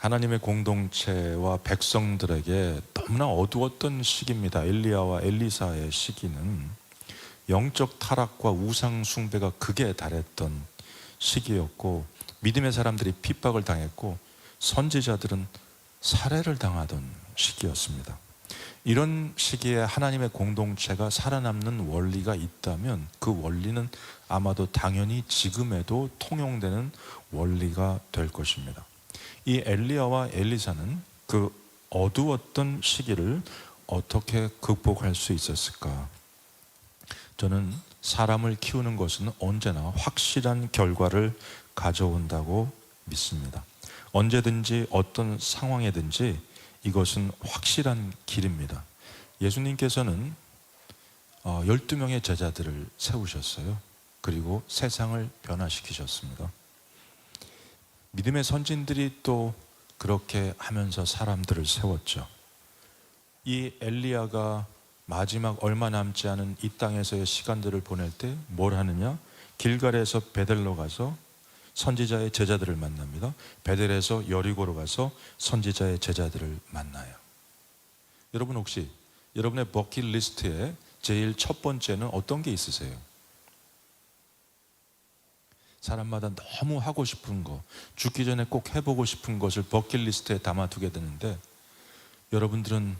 하나님의 공동체와 백성들에게 너무나 어두웠던 시기입니다. 엘리야와 엘리사의 시기는 영적 타락과 우상 숭배가 극에 달했던 시기였고, 믿음의 사람들이 핍박을 당했고 선지자들은 살해를 당하던 시기였습니다. 이런 시기에 하나님의 공동체가 살아남는 원리가 있다면 그 원리는 아마도 당연히 지금에도 통용되는 원리가 될 것입니다. 이 엘리야와 엘리사는 그 어두웠던 시기를 어떻게 극복할 수 있었을까? 저는 사람을 키우는 것은 언제나 확실한 결과를 가져온다고 믿습니다. 언제든지 어떤 상황에든지 이것은 확실한 길입니다. 예수님께서는 12명의 제자들을 세우셨어요. 그리고 세상을 변화시키셨습니다. 믿음의 선진들이 또 그렇게 하면서 사람들을 세웠죠. 이 엘리야가 마지막 얼마 남지 않은 이 땅에서의 시간들을 보낼 때 뭘 하느냐? 길갈에서 베델로 가서 선지자의 제자들을 만납니다. 베델에서 여리고로 가서 선지자의 제자들을 만나요. 여러분 혹시 여러분의 버킷리스트에 제일 첫 번째는 어떤 게 있으세요? 사람마다 너무 하고 싶은 거, 죽기 전에 꼭 해보고 싶은 것을 버킷리스트에 담아두게 되는데, 여러분들은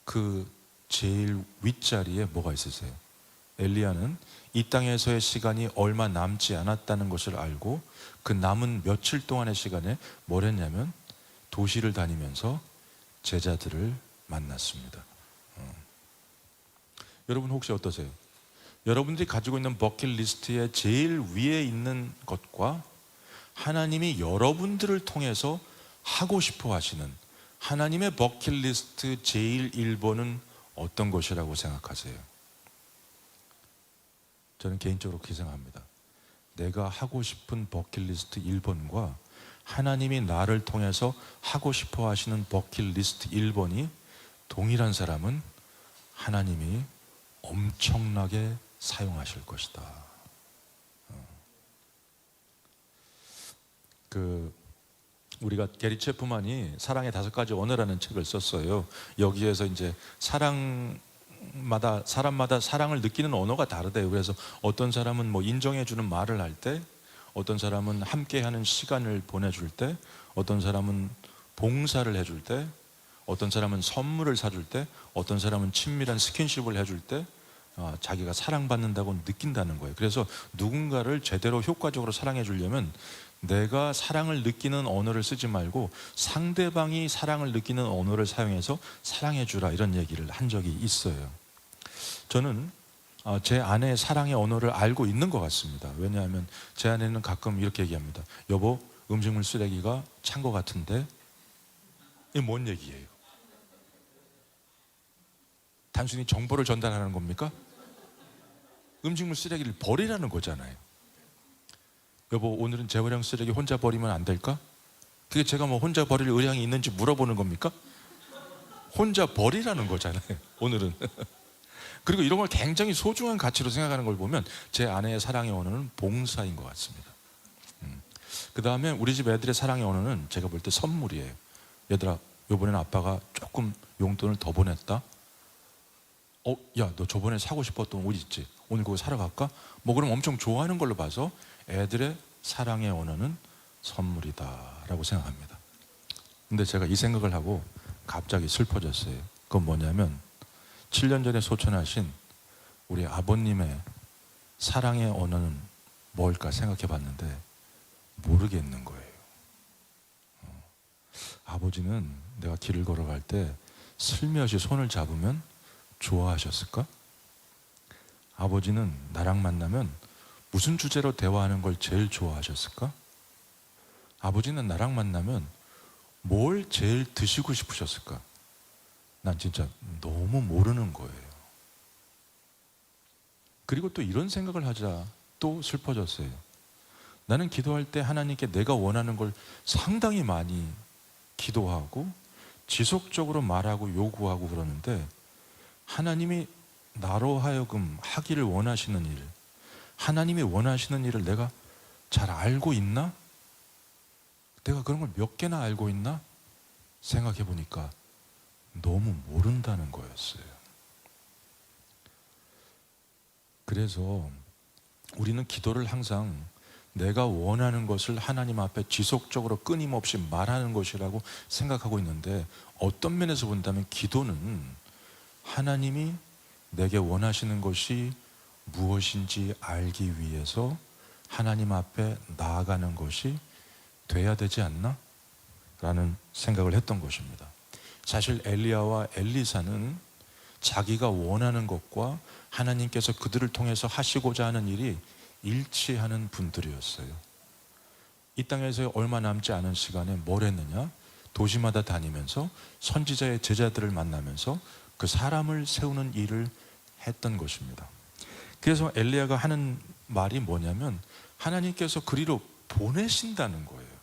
그 제일 윗자리에 뭐가 있으세요? 엘리야는 이 땅에서의 시간이 얼마 남지 않았다는 것을 알고 그 남은 며칠 동안의 시간에 뭘 했냐면 도시를 다니면서 제자들을 만났습니다. 여러분 혹시 어떠세요? 여러분들이 가지고 있는 버킷리스트의 제일 위에 있는 것과 하나님이 여러분들을 통해서 하고 싶어 하시는 하나님의 버킷리스트 제일 1번은 어떤 것이라고 생각하세요? 저는 개인적으로 그렇게 생각합니다. 내가 하고 싶은 버킷리스트 1번과 하나님이 나를 통해서 하고 싶어 하시는 버킷리스트 1번이 동일한 사람은 하나님이 엄청나게 사용하실 것이다. 우리가 게리 체프만이 사랑의 5가지 언어라는 책을 썼어요. 여기에서 이제 사람마다 사랑을 느끼는 언어가 다르대요. 그래서 어떤 사람은 뭐 인정해주는 말을 할 때, 어떤 사람은 함께하는 시간을 보내줄 때, 어떤 사람은 봉사를 해줄 때, 어떤 사람은 선물을 사줄 때, 어떤 사람은 친밀한 스킨십을 해줄 때 자기가 사랑받는다고 느낀다는 거예요. 그래서 누군가를 제대로 효과적으로 사랑해 주려면 내가 사랑을 느끼는 언어를 쓰지 말고 상대방이 사랑을 느끼는 언어를 사용해서 사랑해 주라, 이런 얘기를 한 적이 있어요. 저는 제 아내의 사랑의 언어를 알고 있는 것 같습니다. 왜냐하면 제 아내는 가끔 이렇게 얘기합니다. 여보, 음식물 쓰레기가 찬 것 같은데. 이게 뭔 얘기예요? 단순히 정보를 전달하는 겁니까? 음식물 쓰레기를 버리라는 거잖아요. 여보, 오늘은 재활용 쓰레기 혼자 버리면 안 될까? 그게 제가 뭐 혼자 버릴 의향이 있는지 물어보는 겁니까? 혼자 버리라는 거잖아요, 오늘은. 그리고 이런 걸 굉장히 소중한 가치로 생각하는 걸 보면 제 아내의 사랑의 언어는 봉사인 것 같습니다. 그 다음에 우리 집 애들의 사랑의 언어는 제가 볼 때 선물이에요. 얘들아, 이번에는 아빠가 조금 용돈을 더 보냈다. 야, 너 저번에 사고 싶었던 옷 있지? 오늘 그거 사러 갈까? 뭐 그럼 엄청 좋아하는 걸로 봐서 애들의 사랑의 언어는 선물이다 라고 생각합니다. 근데 제가 이 생각을 하고 갑자기 슬퍼졌어요. 그건 뭐냐면 7년 전에 소천하신 우리 아버님의 사랑의 언어는 뭘까 생각해 봤는데 모르겠는 거예요. 아버지는 내가 길을 걸어갈 때 슬며시 손을 잡으면 좋아하셨을까? 아버지는 나랑 만나면 무슨 주제로 대화하는 걸 제일 좋아하셨을까? 아버지는 나랑 만나면 뭘 제일 드시고 싶으셨을까? 난 진짜 너무 모르는 거예요. 그리고 또 이런 생각을 하자 또 슬퍼졌어요. 나는 기도할 때 하나님께 내가 원하는 걸 상당히 많이 기도하고 지속적으로 말하고 요구하고 그러는데, 하나님이 나로 하여금 하기를 원하시는 일, 하나님이 원하시는 일을 내가 잘 알고 있나? 내가 그런 걸 몇 개나 알고 있나? 생각해 보니까 너무 모른다는 거였어요. 그래서 우리는 기도를 항상 내가 원하는 것을 하나님 앞에 지속적으로 끊임없이 말하는 것이라고 생각하고 있는데, 어떤 면에서 본다면 기도는 하나님이 내게 원하시는 것이 무엇인지 알기 위해서 하나님 앞에 나아가는 것이 돼야 되지 않나? 라는 생각을 했던 것입니다. 사실 엘리야와 엘리사는 자기가 원하는 것과 하나님께서 그들을 통해서 하시고자 하는 일이 일치하는 분들이었어요. 이 땅에서 얼마 남지 않은 시간에 뭘 했느냐? 도시마다 다니면서 선지자의 제자들을 만나면서 그 사람을 세우는 일을 했던 것입니다. 그래서 엘리야가 하는 말이 뭐냐면 하나님께서 그리로 보내신다는 거예요.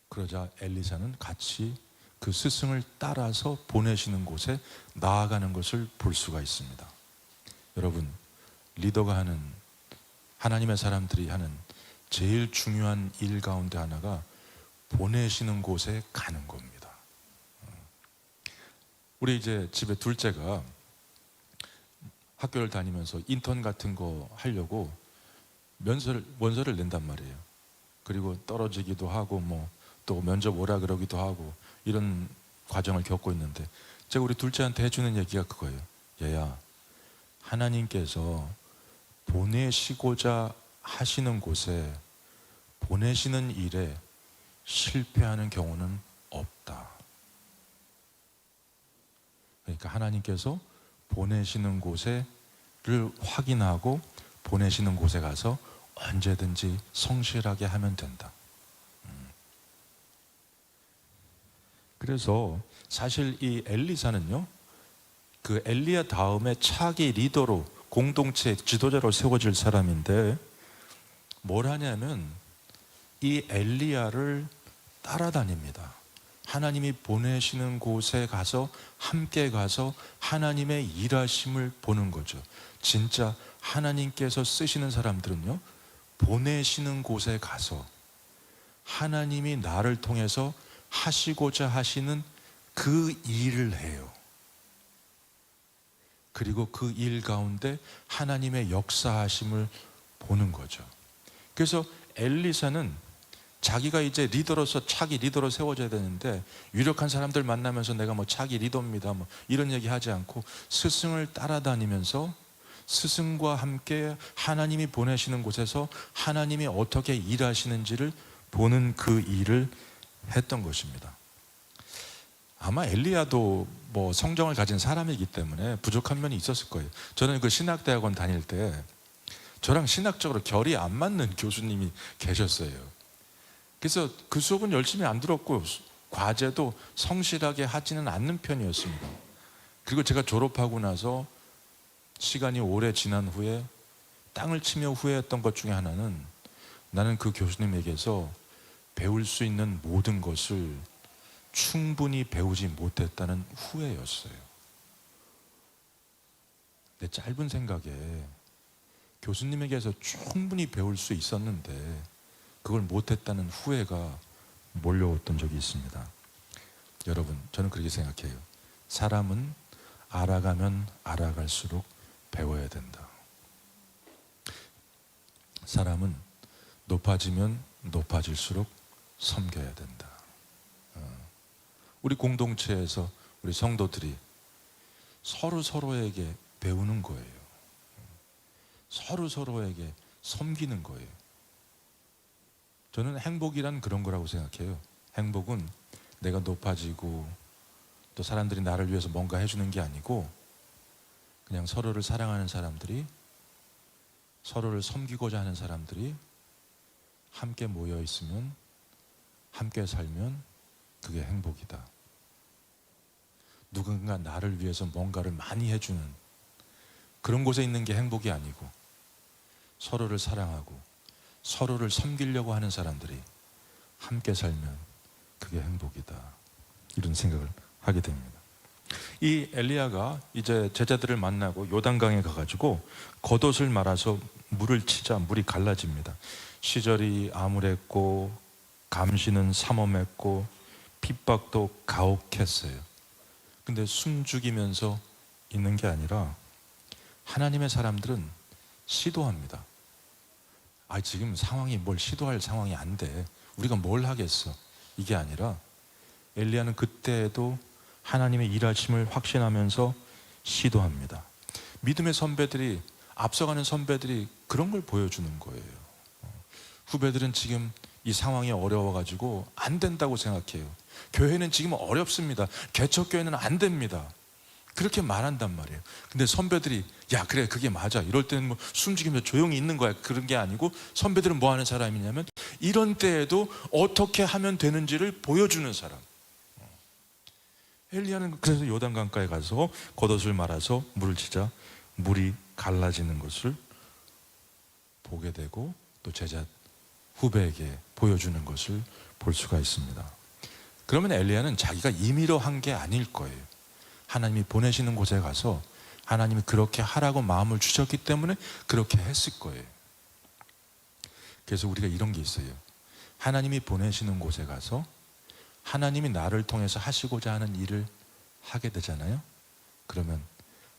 그러자 엘리사는 같이 그 스승을 따라서 보내시는 곳에 나아가는 것을 볼 수가 있습니다. 여러분, 리더가 하는, 하나님의 사람들이 하는 제일 중요한 일 가운데 하나가 보내시는 곳에 가는 겁니다. 우리 이제 집에 둘째가 학교를 다니면서 인턴 같은 거 하려고 원서를 낸단 말이에요. 그리고 떨어지기도 하고 또 면접 오라 그러기도 하고 이런 과정을 겪고 있는데, 제가 우리 둘째한테 해주는 얘기가 그거예요. 얘야, 하나님께서 보내시고자 하시는 곳에, 보내시는 일에 실패하는 경우는 없다. 그러니까 하나님께서 보내시는 곳을 확인하고 보내시는 곳에 가서 언제든지 성실하게 하면 된다. 그래서 사실 이 엘리사는요, 그 엘리야 다음에 차기 리더로, 공동체 지도자로 세워질 사람인데, 뭘 하냐면 이 엘리야를 따라다닙니다. 하나님이 보내시는 곳에 가서 함께 가서 하나님의 일하심을 보는 거죠. 진짜 하나님께서 쓰시는 사람들은요, 보내시는 곳에 가서 하나님이 나를 통해서 하시고자 하시는 그 일을 해요. 그리고 그 일 가운데 하나님의 역사하심을 보는 거죠. 그래서 엘리사는 자기가 이제 리더로서 차기 리더로 세워져야 되는데, 유력한 사람들 만나면서 내가 차기 리더입니다 이런 얘기 하지 않고 스승을 따라다니면서 스승과 함께 하나님이 보내시는 곳에서 하나님이 어떻게 일하시는지를 보는 그 일을 했던 것입니다. 아마 엘리야도 성정을 가진 사람이기 때문에 부족한 면이 있었을 거예요. 저는 그 신학대학원 다닐 때 저랑 신학적으로 결이 안 맞는 교수님이 계셨어요. 그래서 그 수업은 열심히 안 들었고 과제도 성실하게 하지는 않는 편이었습니다. 그리고 제가 졸업하고 나서 시간이 오래 지난 후에 땅을 치며 후회했던 것 중에 하나는, 나는 그 교수님에게서 배울 수 있는 모든 것을 충분히 배우지 못했다는 후회였어요. 내 짧은 생각에 교수님에게서 충분히 배울 수 있었는데 그걸 못했다는 후회가 몰려왔던 적이 있습니다. 여러분, 저는 그렇게 생각해요. 사람은 알아가면 알아갈수록 배워야 된다. 사람은 높아지면 높아질수록 섬겨야 된다. 우리 공동체에서 우리 성도들이 서로에게 배우는 거예요. 서로에게 섬기는 거예요. 저는 행복이란 그런 거라고 생각해요. 행복은 내가 높아지고 또 사람들이 나를 위해서 뭔가 해주는 게 아니고, 그냥 서로를 사랑하는 사람들이, 서로를 섬기고자 하는 사람들이 함께 모여 있으면, 함께 살면 그게 행복이다. 누군가 나를 위해서 뭔가를 많이 해주는 그런 곳에 있는 게 행복이 아니고, 서로를 사랑하고 서로를 섬기려고 하는 사람들이 함께 살면 그게 행복이다. 이런 생각을 하게 됩니다. 이 엘리야가 이제 제자들을 만나고 요단강에 가가지고 겉옷을 말아서 물을 치자 물이 갈라집니다. 시절이 암울했고 감시는 삼엄했고 핍박도 가혹했어요. 근데 숨죽이면서 있는 게 아니라 하나님의 사람들은 시도합니다. 지금 상황이 뭘 시도할 상황이 안 돼. 우리가 뭘 하겠어. 이게 아니라 엘리야는 그때에도 하나님의 일하심을 확신하면서 시도합니다. 믿음의 선배들이, 앞서가는 선배들이 그런 걸 보여주는 거예요. 후배들은 지금 이 상황이 어려워가지고 안 된다고 생각해요. 교회는 지금 어렵습니다. 개척교회는 안 됩니다. 그렇게 말한단 말이에요. 근데 선배들이 야 그래 그게 맞아, 이럴 때는 뭐 숨죽이면서 조용히 있는 거야. 그런 게 아니고 선배들은 뭐 하는 사람이냐면 이런 때에도 어떻게 하면 되는지를 보여주는 사람. 엘리야는 그래서 요단강가에 가서 겉옷을 말아서 물을 치자 물이 갈라지는 것을 보게 되고 또 제자 후배에게 보여주는 것을 볼 수가 있습니다. 그러면 엘리야는 자기가 임의로 한 게 아닐 거예요. 하나님이 보내시는 곳에 가서 하나님이 그렇게 하라고 마음을 주셨기 때문에 그렇게 했을 거예요. 그래서 우리가 이런 게 있어요. 하나님이 보내시는 곳에 가서 하나님이 나를 통해서 하시고자 하는 일을 하게 되잖아요. 그러면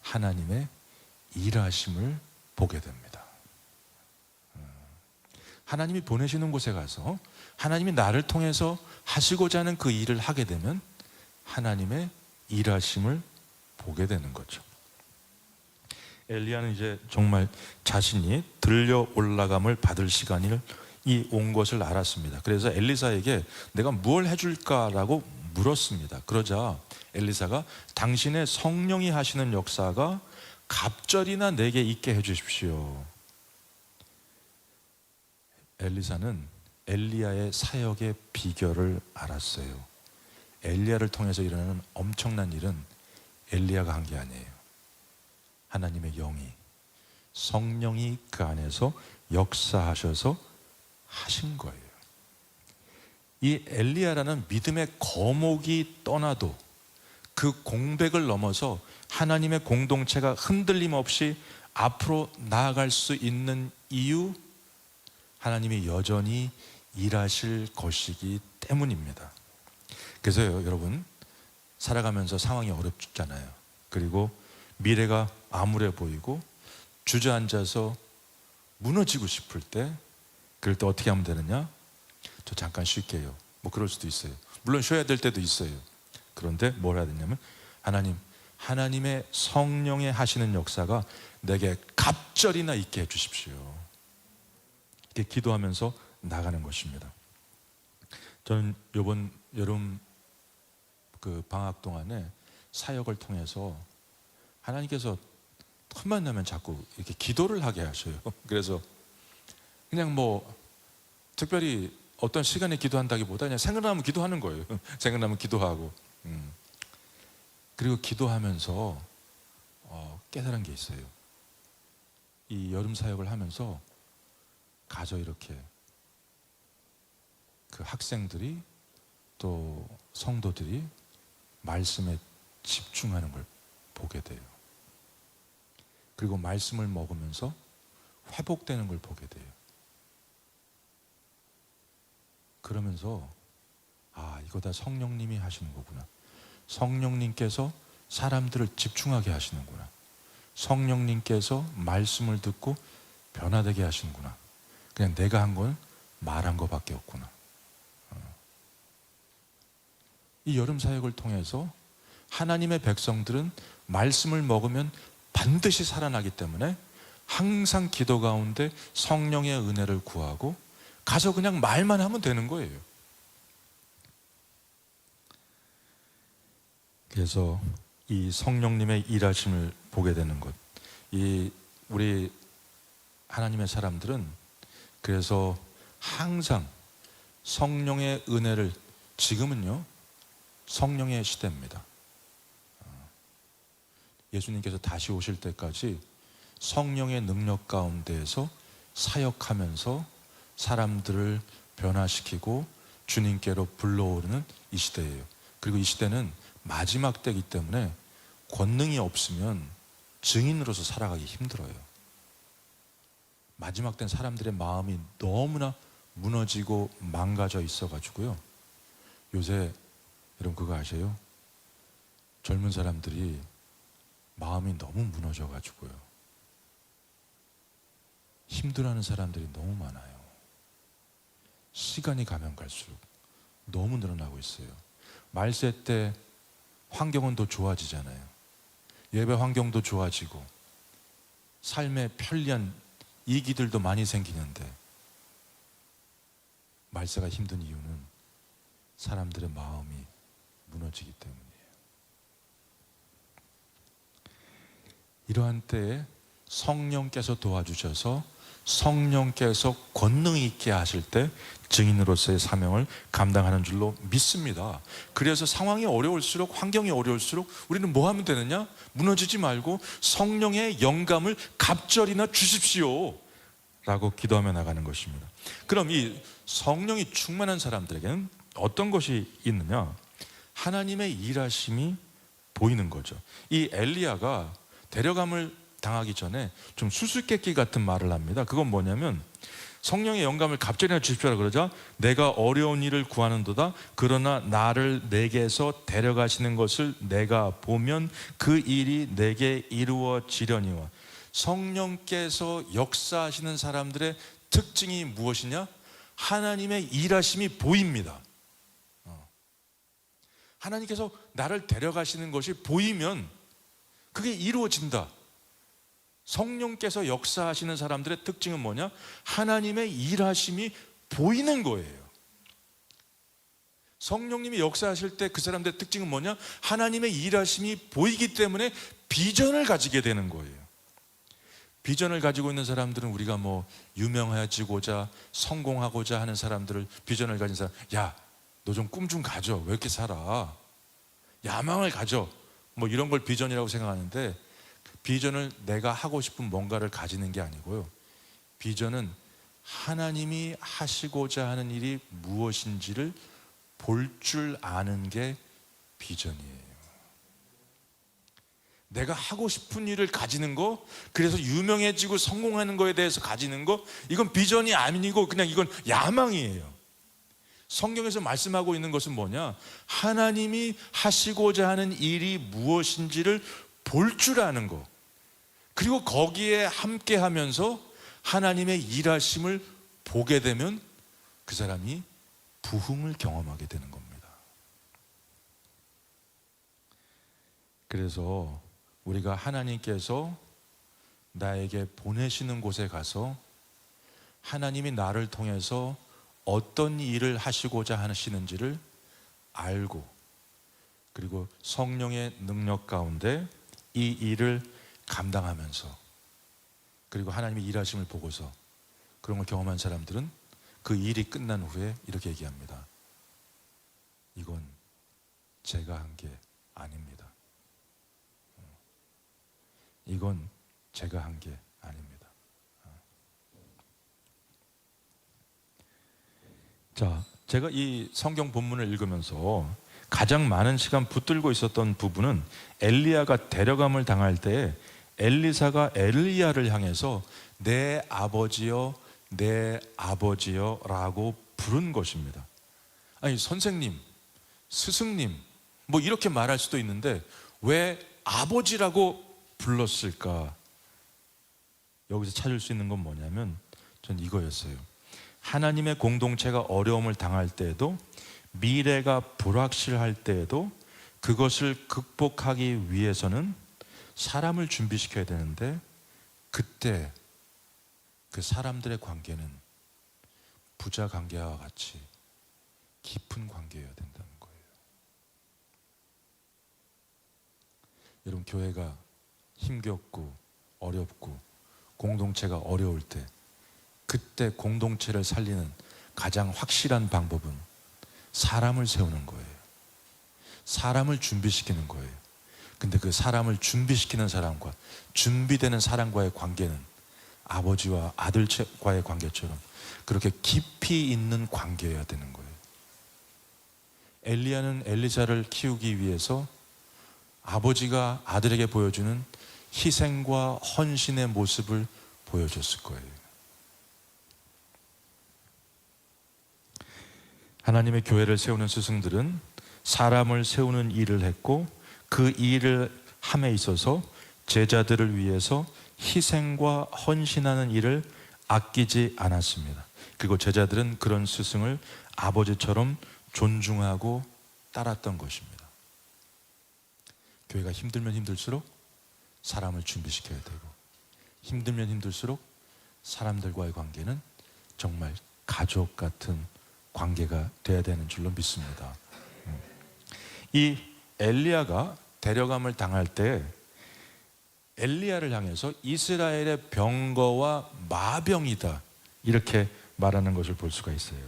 하나님의 일하심을 보게 됩니다. 하나님이 보내시는 곳에 가서 하나님이 나를 통해서 하시고자 하는 그 일을 하게 되면 하나님의 일하심을 보게 되는 거죠. 엘리야는 이제 정말 자신이 들려 올라감을 받을 시간이 온 것을 알았습니다. 그래서 엘리사에게 내가 무엇을 해줄까라고 물었습니다. 그러자 엘리사가 당신의 성령이 하시는 역사가 갑절이나 내게 있게 해주십시오. 엘리사는 엘리야의 사역의 비결을 알았어요. 엘리야를 통해서 일어나는 엄청난 일은 엘리야가 한 게 아니에요. 하나님의 영이, 성령이 그 안에서 역사하셔서 하신 거예요. 이 엘리야라는 믿음의 거목이 떠나도 그 공백을 넘어서 하나님의 공동체가 흔들림 없이 앞으로 나아갈 수 있는 이유, 하나님이 여전히 일하실 것이기 때문입니다. 그래서요, 여러분, 살아가면서 상황이 어렵잖아요. 그리고 미래가 암울해 보이고 주저앉아서 무너지고 싶을 때, 그럴 때 어떻게 하면 되느냐? 저 잠깐 쉴게요. 뭐 그럴 수도 있어요. 물론 쉬어야 될 때도 있어요. 그런데 뭘 해야 되냐면 하나님의 성령의 하시는 역사가 내게 갑절이나 있게 해주십시오. 이렇게 기도하면서 나가는 것입니다. 저는 이번 여름 그 방학 동안에 사역을 통해서 하나님께서 틈만 나면 자꾸 이렇게 기도를 하게 하셔요. 그래서 그냥 뭐 특별히 어떤 시간에 기도한다기보다 그냥 생각나면 기도하는 거예요. 생각나면 기도하고. 그리고 기도하면서 깨달은 게 있어요. 이 여름 사역을 하면서 가져 이렇게 그 학생들이 또 성도들이 말씀에 집중하는 걸 보게 돼요. 그리고 말씀을 먹으면서 회복되는 걸 보게 돼요. 그러면서 이거 다 성령님이 하시는 거구나. 성령님께서 사람들을 집중하게 하시는구나. 성령님께서 말씀을 듣고 변화되게 하시는구나. 그냥 내가 한 건 말한 것밖에 없구나. 이 여름 사역을 통해서 하나님의 백성들은 말씀을 먹으면 반드시 살아나기 때문에 항상 기도 가운데 성령의 은혜를 구하고 가서 그냥 말만 하면 되는 거예요. 그래서 이 성령님의 일하심을 보게 되는 것, 우리 하나님의 사람들은 그래서 항상 성령의 은혜를, 지금은요 성령의 시대입니다. 예수님께서 다시 오실 때까지 성령의 능력 가운데에서 사역하면서 사람들을 변화시키고 주님께로 불러오르는 이 시대예요. 그리고 이 시대는 마지막 때이기 때문에 권능이 없으면 증인으로서 살아가기 힘들어요. 마지막 땐 사람들의 마음이 너무나 무너지고 망가져 있어가지고요. 요새 여러분 그거 아세요? 젊은 사람들이 마음이 너무 무너져가지고요. 힘들어하는 사람들이 너무 많아요. 시간이 가면 갈수록 너무 늘어나고 있어요. 말세 때 환경은 더 좋아지잖아요. 예배 환경도 좋아지고 삶에 편리한 이기들도 많이 생기는데 말세가 힘든 이유는 사람들의 마음이 무너지기 때문이에요. 이러한 때에 성령께서 도와주셔서 성령께서 권능 있게 하실 때 증인으로서의 사명을 감당하는 줄로 믿습니다. 그래서 상황이 어려울수록, 환경이 어려울수록 우리는 뭐 하면 되느냐? 무너지지 말고 성령의 영감을 갑절이나 주십시오 라고 기도하며 나가는 것입니다. 그럼 이 성령이 충만한 사람들에게는 어떤 것이 있느냐? 하나님의 일하심이 보이는 거죠. 이 엘리야가 데려감을 당하기 전에 좀 수수께끼 같은 말을 합니다. 그건 뭐냐면 성령의 영감을 갑자기 주십시오라 그러자 내가 어려운 일을 구하는도다. 그러나 나를 내게서 데려가시는 것을 내가 보면 그 일이 내게 이루어지려니와. 성령께서 역사하시는 사람들의 특징이 무엇이냐? 하나님의 일하심이 보입니다. 하나님께서 나를 데려가시는 것이 보이면 그게 이루어진다. 성령께서 역사하시는 사람들의 특징은 뭐냐? 하나님의 일하심이 보이는 거예요. 성령님이 역사하실 때 그 사람들의 특징은 뭐냐? 하나님의 일하심이 보이기 때문에 비전을 가지게 되는 거예요. 비전을 가지고 있는 사람들은 우리가 뭐 유명해지고자 성공하고자 하는 사람들을, 비전을 가진 사람, 야, 너 좀 꿈 좀 가져. 왜 이렇게 살아? 야망을 가져. 뭐 이런 걸 비전이라고 생각하는데, 비전을 내가 하고 싶은 뭔가를 가지는 게 아니고요. 비전은 하나님이 하시고자 하는 일이 무엇인지를 볼 줄 아는 게 비전이에요. 내가 하고 싶은 일을 가지는 거, 그래서 유명해지고 성공하는 거에 대해서 가지는 거, 이건 비전이 아니고 그냥 이건 야망이에요. 성경에서 말씀하고 있는 것은 뭐냐? 하나님이 하시고자 하는 일이 무엇인지를 볼 줄 아는 거, 그리고 거기에 함께 하면서 하나님의 일하심을 보게 되면 그 사람이 부흥을 경험하게 되는 겁니다. 그래서 우리가 하나님께서 나에게 보내시는 곳에 가서 하나님이 나를 통해서 어떤 일을 하시고자 하시는지를 알고, 그리고 성령의 능력 가운데 이 일을 감당하면서, 그리고 하나님의 일하심을 보고서 그런 걸 경험한 사람들은 그 일이 끝난 후에 이렇게 얘기합니다. 이건 제가 한 게 아닙니다. 이건 제가 한 게 아닙니다. 자, 제가 이 성경 본문을 읽으면서 가장 많은 시간 붙들고 있었던 부분은 엘리야가 데려감을 당할 때 엘리사가 엘리야를 향해서 내 아버지여, 내 아버지여 라고 부른 것입니다. 아니, 선생님, 스승님 뭐 이렇게 말할 수도 있는데 왜 아버지라고 불렀을까? 여기서 찾을 수 있는 건 뭐냐면 전 이거였어요. 하나님의 공동체가 어려움을 당할 때에도, 미래가 불확실할 때에도 그것을 극복하기 위해서는 사람을 준비시켜야 되는데, 그때 그 사람들의 관계는 부자 관계와 같이 깊은 관계여야 된다는 거예요. 여러분, 교회가 힘겹고 어렵고 공동체가 어려울 때, 그때 공동체를 살리는 가장 확실한 방법은 사람을 세우는 거예요. 사람을 준비시키는 거예요. 근데 그 사람을 준비시키는 사람과 준비되는 사람과의 관계는 아버지와 아들과의 관계처럼 그렇게 깊이 있는 관계여야 되는 거예요. 엘리야는 엘리사를 키우기 위해서 아버지가 아들에게 보여주는 희생과 헌신의 모습을 보여줬을 거예요. 하나님의 교회를 세우는 스승들은 사람을 세우는 일을 했고 그 일을 함에 있어서 제자들을 위해서 희생과 헌신하는 일을 아끼지 않았습니다. 그리고 제자들은 그런 스승을 아버지처럼 존중하고 따랐던 것입니다. 교회가 힘들면 힘들수록 사람을 준비시켜야 되고, 힘들면 힘들수록 사람들과의 관계는 정말 가족 같은 관계가 돼야 되는 줄로 믿습니다. 이 엘리야가 데려감을 당할 때 엘리야를 향해서 이스라엘의 병거와 마병이다 이렇게 말하는 것을 볼 수가 있어요.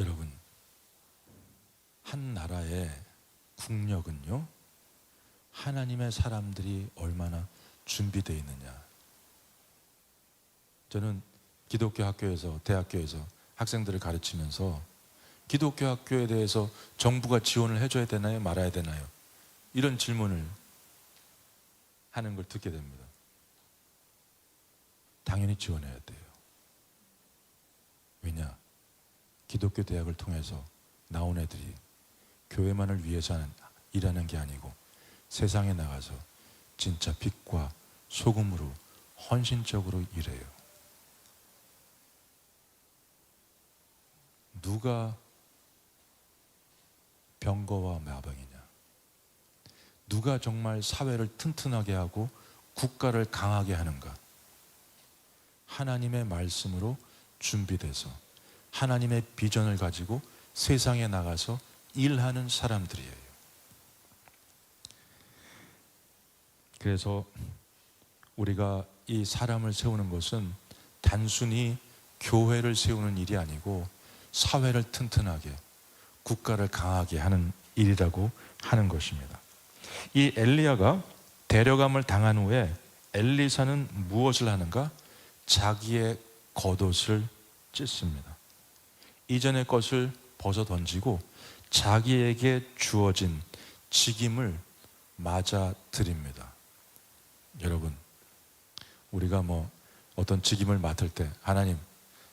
여러분, 한 나라의 국력은요, 하나님의 사람들이 얼마나 준비되어 있느냐. 저는 기독교 학교에서, 대학교에서 학생들을 가르치면서 기독교 학교에 대해서 정부가 지원을 해줘야 되나요? 말아야 되나요? 이런 질문을 하는 걸 듣게 됩니다. 당연히 지원해야 돼요. 왜냐? 기독교 대학을 통해서 나온 애들이 교회만을 위해서 일하는 게 아니고 세상에 나가서 진짜 빛과 소금으로 헌신적으로 일해요. 누가 병거와 마병이냐? 누가 정말 사회를 튼튼하게 하고 국가를 강하게 하는가? 하나님의 말씀으로 준비돼서 하나님의 비전을 가지고 세상에 나가서 일하는 사람들이에요. 그래서 우리가 이 사람을 세우는 것은 단순히 교회를 세우는 일이 아니고 사회를 튼튼하게, 국가를 강하게 하는 일이라고 하는 것입니다. 이 엘리야가 데려감을 당한 후에 엘리사는 무엇을 하는가? 자기의 겉옷을 찢습니다. 이전의 것을 벗어 던지고 자기에게 주어진 직임을 맞아 드립니다. 여러분, 우리가 어떤 직임을 맡을 때 하나님,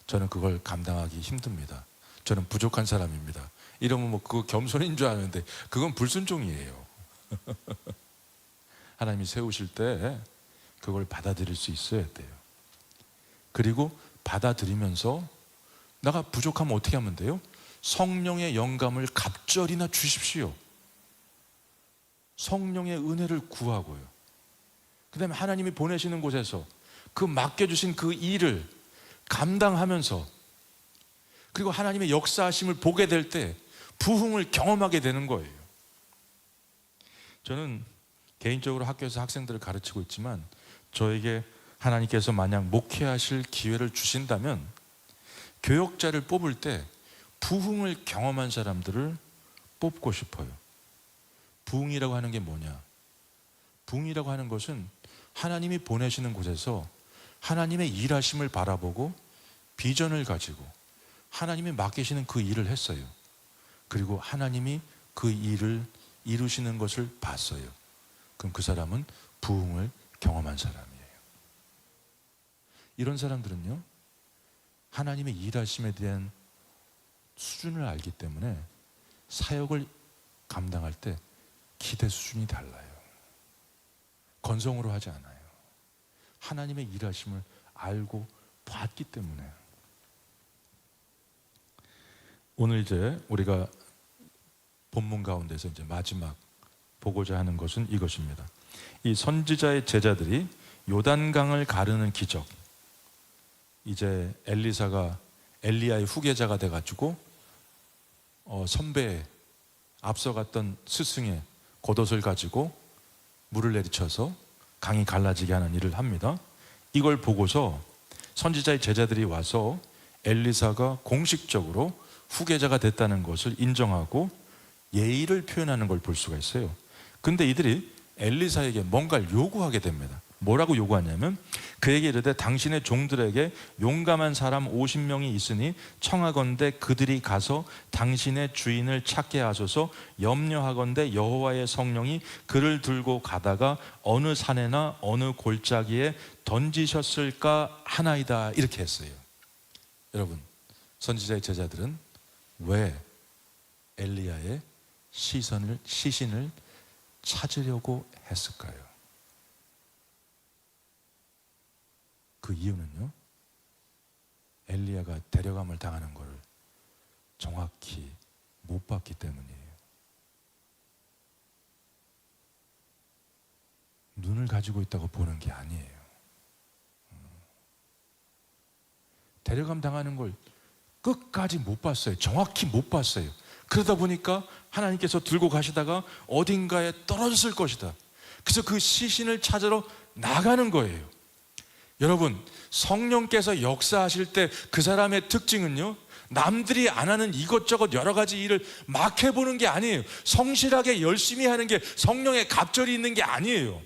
저는 그걸 감당하기 힘듭니다. 저는 부족한 사람입니다. 이러면 그거 겸손인 줄 아는데 그건 불순종이에요. 하나님이 세우실 때 그걸 받아들일 수 있어야 돼요. 그리고 받아들이면서 내가 부족하면 어떻게 하면 돼요? 성령의 영감을 갑절이나 주십시오. 성령의 은혜를 구하고요. 그 다음에 하나님이 보내시는 곳에서 그 맡겨주신 그 일을 감당하면서, 그리고 하나님의 역사하심을 보게 될 때 부흥을 경험하게 되는 거예요. 저는 개인적으로 학교에서 학생들을 가르치고 있지만 저에게 하나님께서 만약 목회하실 기회를 주신다면 교역자를 뽑을 때 부흥을 경험한 사람들을 뽑고 싶어요. 부흥이라고 하는 게 뭐냐? 부흥이라고 하는 것은 하나님이 보내시는 곳에서 하나님의 일하심을 바라보고 비전을 가지고 하나님이 맡기시는 그 일을 했어요. 그리고 하나님이 그 일을 이루시는 것을 봤어요. 그럼 그 사람은 부흥을 경험한 사람이에요. 이런 사람들은요, 하나님의 일하심에 대한 수준을 알기 때문에 사역을 감당할 때 기대 수준이 달라요. 건성으로 하지 않아요. 하나님의 일하심을 알고 봤기 때문에. 오늘 이제 우리가 본문 가운데서 이제 마지막 보고자 하는 것은 이것입니다. 이 선지자의 제자들이 요단강을 가르는 기적, 이제 엘리사가 엘리야의 후계자가 돼가지고 선배에 앞서갔던 스승의 겉옷을 가지고 물을 내리쳐서 강이 갈라지게 하는 일을 합니다. 이걸 보고서 선지자의 제자들이 와서 엘리사가 공식적으로 후계자가 됐다는 것을 인정하고 예의를 표현하는 걸 볼 수가 있어요. 근데 이들이 엘리사에게 뭔가를 요구하게 됩니다. 뭐라고 요구하냐면 그에게 이르되 당신의 종들에게 용감한 사람 50명이 있으니 청하건대 그들이 가서 당신의 주인을 찾게 하소서. 염려하건대 여호와의 성령이 그를 들고 가다가 어느 산에나 어느 골짜기에 던지셨을까 하나이다. 이렇게 했어요. 여러분, 선지자의 제자들은 왜 엘리야의 시신을 찾으려고 했을까요? 그 이유는요, 엘리야가 데려감을 당하는 것을 정확히 못 봤기 때문이에요. 눈을 가지고 있다고 보는 게 아니에요. 데려감 당하는 걸 끝까지 못 봤어요. 정확히 못 봤어요. 그러다 보니까 하나님께서 들고 가시다가 어딘가에 떨어졌을 것이다. 그래서 그 시신을 찾으러 나가는 거예요. 여러분, 성령께서 역사하실 때 그 사람의 특징은요, 남들이 안 하는 이것저것 여러 가지 일을 막 해보는 게 아니에요. 성실하게 열심히 하는 게 성령의 갑절이 있는 게 아니에요.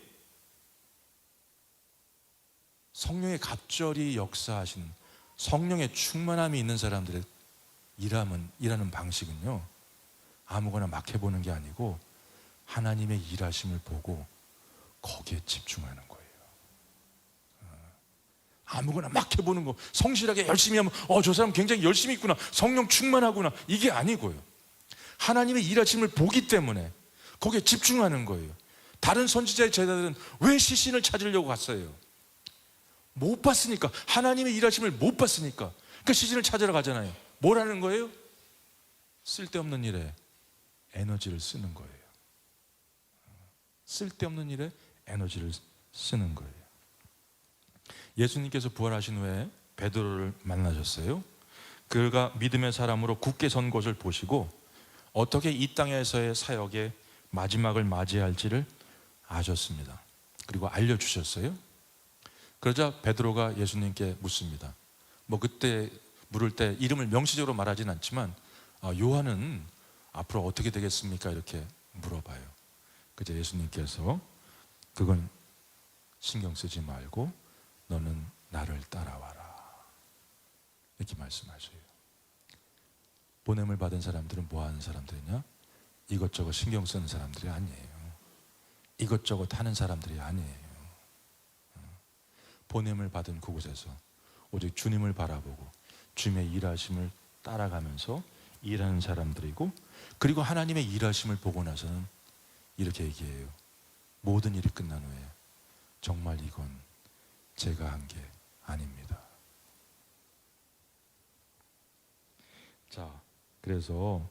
성령의 갑절이 역사하신, 성령의 충만함이 있는 사람들의 일하는 방식은요, 아무거나 막 해보는 게 아니고 하나님의 일하심을 보고 거기에 집중하는 거예요. 아무거나 막 해보는 거, 성실하게 열심히 하면 저 사람 굉장히 열심히 있구나, 성령 충만하구나, 이게 아니고요. 하나님의 일하심을 보기 때문에 거기에 집중하는 거예요. 다른 선지자의 제자들은 왜 시신을 찾으려고 갔어요? 못 봤으니까. 하나님의 일하심을 못 봤으니까. 그 시신을 찾으러 가잖아요. 뭘 하는 거예요? 쓸데없는 일에 에너지를 쓰는 거예요. 쓸데없는 일에 에너지를 쓰는 거예요. 예수님께서 부활하신 후에 베드로를 만나셨어요. 그가 믿음의 사람으로 굳게 선 것을 보시고 어떻게 이 땅에서의 사역의 마지막을 맞이할지를 아셨습니다. 그리고 알려주셨어요. 그러자 베드로가 예수님께 묻습니다. 그때 물을 때 이름을 명시적으로 말하진 않지만 요한은 앞으로 어떻게 되겠습니까? 이렇게 물어봐요. 그저 예수님께서 그건 신경 쓰지 말고 너는 나를 따라와라, 이렇게 말씀하셔요. 보냄을 받은 사람들은 뭐 하는 사람들이냐? 이것저것 신경 쓰는 사람들이 아니에요. 이것저것 하는 사람들이 아니에요. 보냄을 받은 그곳에서 오직 주님을 바라보고 주님의 일하심을 따라가면서 일하는 사람들이고, 그리고 하나님의 일하심을 보고 나서는 이렇게 얘기해요. 모든 일이 끝난 후에 정말 이건 제가 한 게 아닙니다. 자, 그래서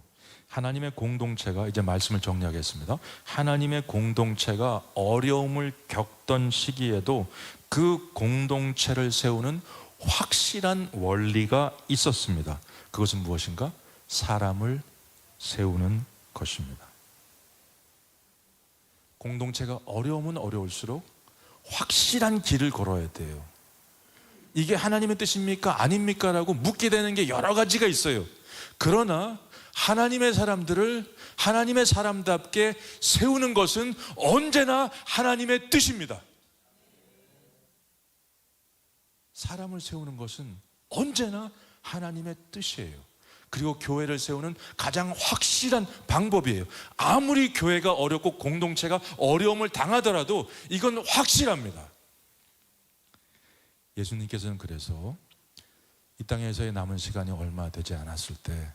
하나님의 공동체가, 이제 말씀을 정리하겠습니다. 하나님의 공동체가 어려움을 겪던 시기에도 그 공동체를 세우는 확실한 원리가 있었습니다. 그것은 무엇인가? 사람을 세우는 것입니다. 공동체가 어려우면 어려울수록 확실한 길을 걸어야 돼요. 이게 하나님의 뜻입니까? 아닙니까? 라고 묻게 되는 게 여러 가지가 있어요. 그러나 하나님의 사람들을 하나님의 사람답게 세우는 것은 언제나 하나님의 뜻입니다. 사람을 세우는 것은 언제나 하나님의 뜻이에요. 그리고 교회를 세우는 가장 확실한 방법이에요. 아무리 교회가 어렵고 공동체가 어려움을 당하더라도 이건 확실합니다. 예수님께서는 그래서 이 땅에서의 남은 시간이 얼마 되지 않았을 때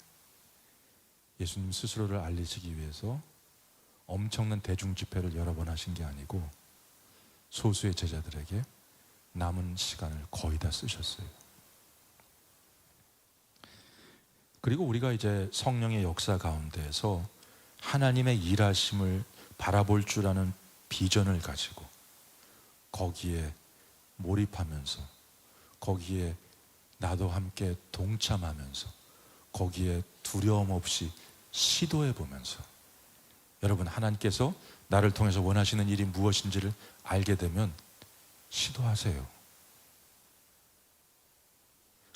예수님 스스로를 알리시기 위해서 엄청난 대중 집회를 여러 번 하신 게 아니고 소수의 제자들에게 남은 시간을 거의 다 쓰셨어요. 그리고 우리가 이제 성령의 역사 가운데에서 하나님의 일하심을 바라볼 줄 아는 비전을 가지고 거기에 몰입하면서, 거기에 나도 함께 동참하면서, 거기에 두려움 없이 시도해 보면서, 여러분, 하나님께서 나를 통해서 원하시는 일이 무엇인지를 알게 되면 시도하세요.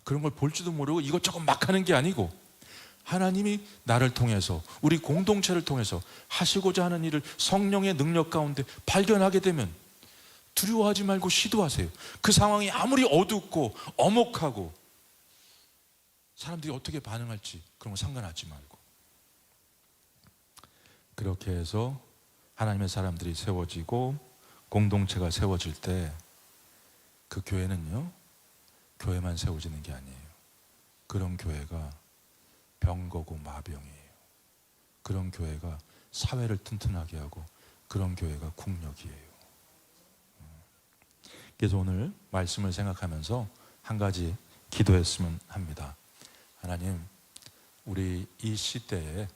그런 걸 볼지도 모르고 이것저것 막 하는 게 아니고, 하나님이 나를 통해서, 우리 공동체를 통해서 하시고자 하는 일을 성령의 능력 가운데 발견하게 되면 두려워하지 말고 시도하세요. 그 상황이 아무리 어둡고 엄혹하고 사람들이 어떻게 반응할지 그런 거 상관하지 말고, 그렇게 해서 하나님의 사람들이 세워지고 공동체가 세워질 때 그 교회는요, 교회만 세워지는 게 아니에요. 그런 교회가 병거고 마병이에요. 그런 교회가 사회를 튼튼하게 하고 그런 교회가 국력이에요. 그래서 오늘 말씀을 생각하면서 한 가지 기도했으면 합니다. 하나님, 우리 이 시대에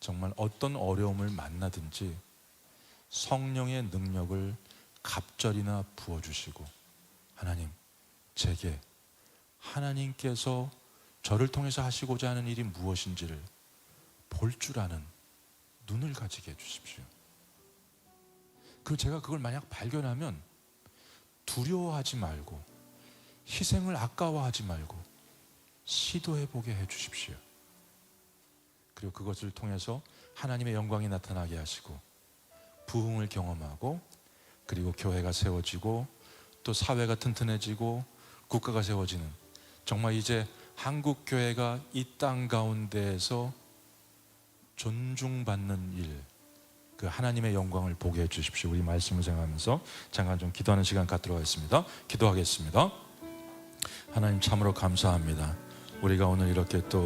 정말 어떤 어려움을 만나든지 성령의 능력을 갑절이나 부어주시고, 하나님, 제게 하나님께서 저를 통해서 하시고자 하는 일이 무엇인지를 볼 줄 아는 눈을 가지게 해주십시오. 그리고 제가 그걸 만약 발견하면 두려워하지 말고 희생을 아까워하지 말고 시도해보게 해주십시오. 그리고 그것을 통해서 하나님의 영광이 나타나게 하시고 부흥을 경험하고, 그리고 교회가 세워지고 또 사회가 튼튼해지고 국가가 세워지는, 정말 이제 한국 교회가 이 땅 가운데에서 존중받는 일, 그 하나님의 영광을 보게 해주십시오. 우리 말씀을 생각하면서 잠깐 좀 기도하는 시간 갖도록 하겠습니다. 기도하겠습니다. 하나님, 참으로 감사합니다. 우리가 오늘 이렇게 또